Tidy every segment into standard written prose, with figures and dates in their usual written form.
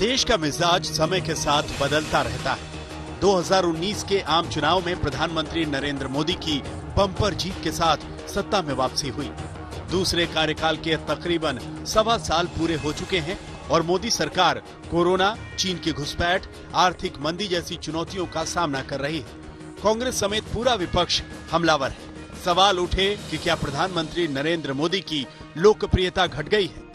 देश का मिजाज समय के साथ बदलता रहता है। 2019 के आम चुनाव में प्रधानमंत्री नरेंद्र मोदी की बम्पर जीत के साथ सत्ता में वापसी हुई। दूसरे कार्यकाल के तकरीबन 1.25 साल पूरे हो चुके हैं और मोदी सरकार कोरोना, चीन की घुसपैठ, आर्थिक मंदी जैसी चुनौतियों का सामना कर रही है। कांग्रेस समेत पूरा विपक्ष हमलावर है। सवाल उठे कि क्या प्रधानमंत्री नरेंद्र मोदी की लोकप्रियता घट गई है?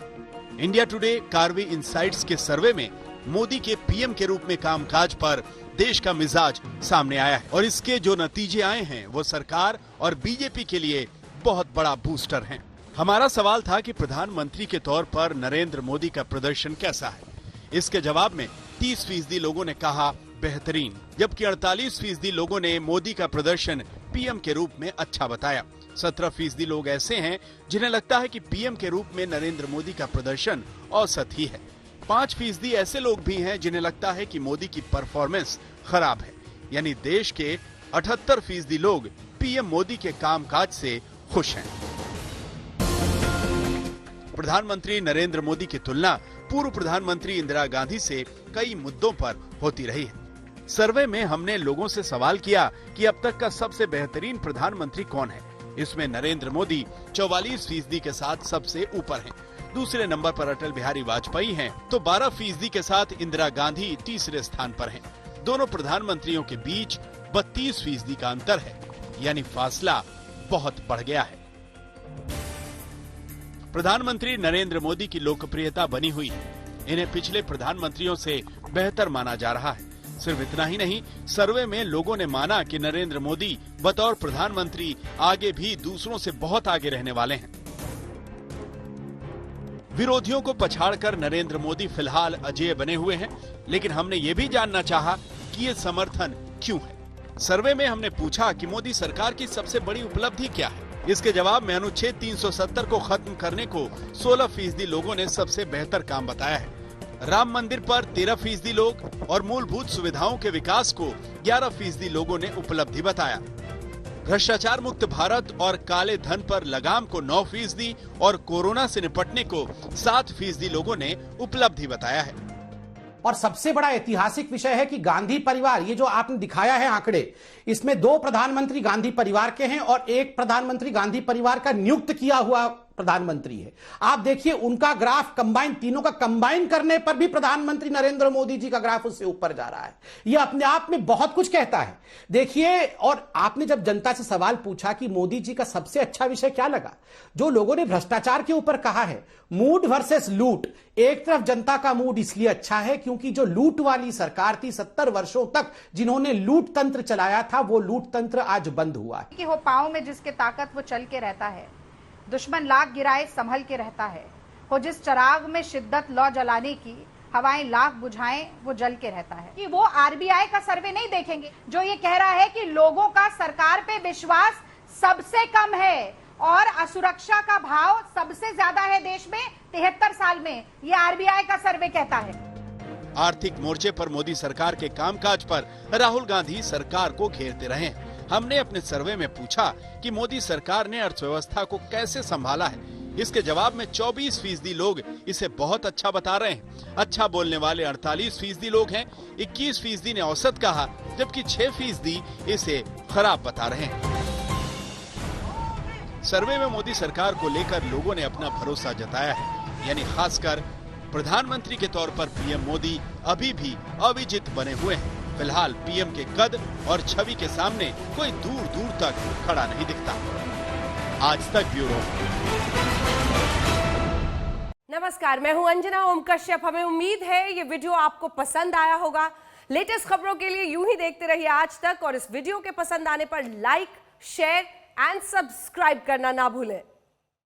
इंडिया टुडे कार्वी इनसाइट्स के सर्वे में मोदी के पीएम के रूप में कामकाज पर देश का मिजाज सामने आया है और इसके जो नतीजे आए हैं वो सरकार और बीजेपी के लिए बहुत बड़ा बूस्टर हैं। हमारा सवाल था कि प्रधानमंत्री के तौर पर नरेंद्र मोदी का प्रदर्शन कैसा है। इसके जवाब में 30% लोगों ने कहा बेहतरीन, जबकि 48% लोगों ने मोदी का प्रदर्शन पीएम के रूप में अच्छा बताया। 17% लोग ऐसे हैं जिन्हें लगता है कि पीएम के रूप में नरेंद्र मोदी का प्रदर्शन औसत ही है। 5% ऐसे लोग भी हैं जिन्हें लगता है कि मोदी की परफॉर्मेंस खराब है। यानी देश के 78% लोग पीएम मोदी के कामकाज से खुश हैं। प्रधानमंत्री नरेंद्र मोदी की तुलना पूर्व प्रधानमंत्री इंदिरा गांधी से कई मुद्दों पर होती रही है। सर्वे में हमने लोगों से सवाल किया कि अब तक का सबसे बेहतरीन प्रधानमंत्री कौन है। इसमें नरेंद्र मोदी 44% के साथ सबसे ऊपर हैं। दूसरे नंबर पर अटल बिहारी वाजपेयी हैं, तो 12% के साथ इंदिरा गांधी तीसरे स्थान पर हैं। दोनों प्रधानमंत्रियों के बीच 32% का अंतर है, यानी फासला बहुत बढ़ गया है। प्रधानमंत्री नरेंद्र मोदी की लोकप्रियता बनी हुई है। इन्हें पिछले प्रधानमंत्रियों से बेहतर माना जा रहा है। सिर्फ इतना ही नहीं, सर्वे में लोगों ने माना कि नरेंद्र मोदी बतौर प्रधानमंत्री आगे भी दूसरों से बहुत आगे रहने वाले हैं। विरोधियों को पछाड़कर नरेंद्र मोदी फिलहाल अजेय बने हुए हैं, लेकिन हमने ये भी जानना चाहा कि ये समर्थन क्यों है। सर्वे में हमने पूछा कि मोदी सरकार की सबसे बड़ी उपलब्धि क्या है। इसके जवाब में अनुच्छेद 370 को खत्म करने को 16% लोगों ने सबसे बेहतर काम बताया है। राम मंदिर पर 13% लोग और मूलभूत सुविधाओं के विकास को 11% लोगों ने उपलब्धि बताया। भ्रष्टाचार मुक्त भारत और काले धन पर लगाम को 9% और कोरोना से निपटने को 7% लोगों ने उपलब्धि बताया है। और सबसे बड़ा ऐतिहासिक विषय है कि गांधी परिवार, ये जो आपने दिखाया है आंकड़े, इसमें 2 प्रधानमंत्री गांधी परिवार के हैं और 1 प्रधानमंत्री गांधी परिवार का नियुक्त किया हुआ प्रधानमंत्री है। आप देखिए उनका ग्राफ कंबाइन, तीनों का कंबाइन करने पर भी प्रधानमंत्री नरेंद्र मोदी जी का ग्राफ उससे ऊपर जा रहा है। यह अपने आप में बहुत कुछ कहता है। देखिए, और आपने जब जनता से सवाल पूछा कि मोदी जी का सबसे अच्छा विषय क्या लगा, जो लोगों ने भ्रष्टाचार के ऊपर कहा है, मूड वर्सेस लूट। एक तरफ जनता का मूड इसलिए अच्छा है क्योंकि जो लूट वाली सरकार थी 70 वर्षों तक, जिन्होंने लूट तंत्र चलाया था, वो लूट तंत्र आज बंद हुआ है। कि हो पांव में जिसके ताकत वो चल के रहता है, दुश्मन लाख गिराए संभल के रहता है। हो जिस चराग में शिद्दत लौ जलाने की, हवाएं लाख बुझाएं वो जल के रहता है। कि वो आरबीआई का सर्वे नहीं देखेंगे जो ये कह रहा है कि लोगों का सरकार पे विश्वास सबसे कम है और असुरक्षा का भाव सबसे ज्यादा है देश में 73 साल में। ये आरबीआई का सर्वे कहता है। आर्थिक मोर्चे पर मोदी सरकार के कामकाज पर राहुल गांधी सरकार को घेरते रहे। हमने अपने सर्वे में पूछा कि मोदी सरकार ने अर्थव्यवस्था को कैसे संभाला है। इसके जवाब में 24% लोग इसे बहुत अच्छा बता रहे हैं। अच्छा बोलने वाले 48% लोग हैं। 21% ने औसत कहा, जबकि 6% इसे खराब बता रहे हैं। सर्वे में मोदी सरकार को लेकर लोगों ने अपना भरोसा जताया है, यानी खासकर प्रधानमंत्री के तौर पर पीएम मोदी अभी भी अविजित बने हुए हैं। फिलहाल पीएम के कद और छवि के सामने कोई दूर दूर तक खड़ा नहीं दिखता। आज तक ब्यूरो। नमस्कार, मैं हूं अंजना ओम कश्यप। हमें उम्मीद है ये वीडियो आपको पसंद आया होगा। लेटेस्ट खबरों के लिए यूं ही देखते रहिए आज तक और इस वीडियो के पसंद आने पर लाइक, शेयर एंड सब्सक्राइब करना ना भूलें।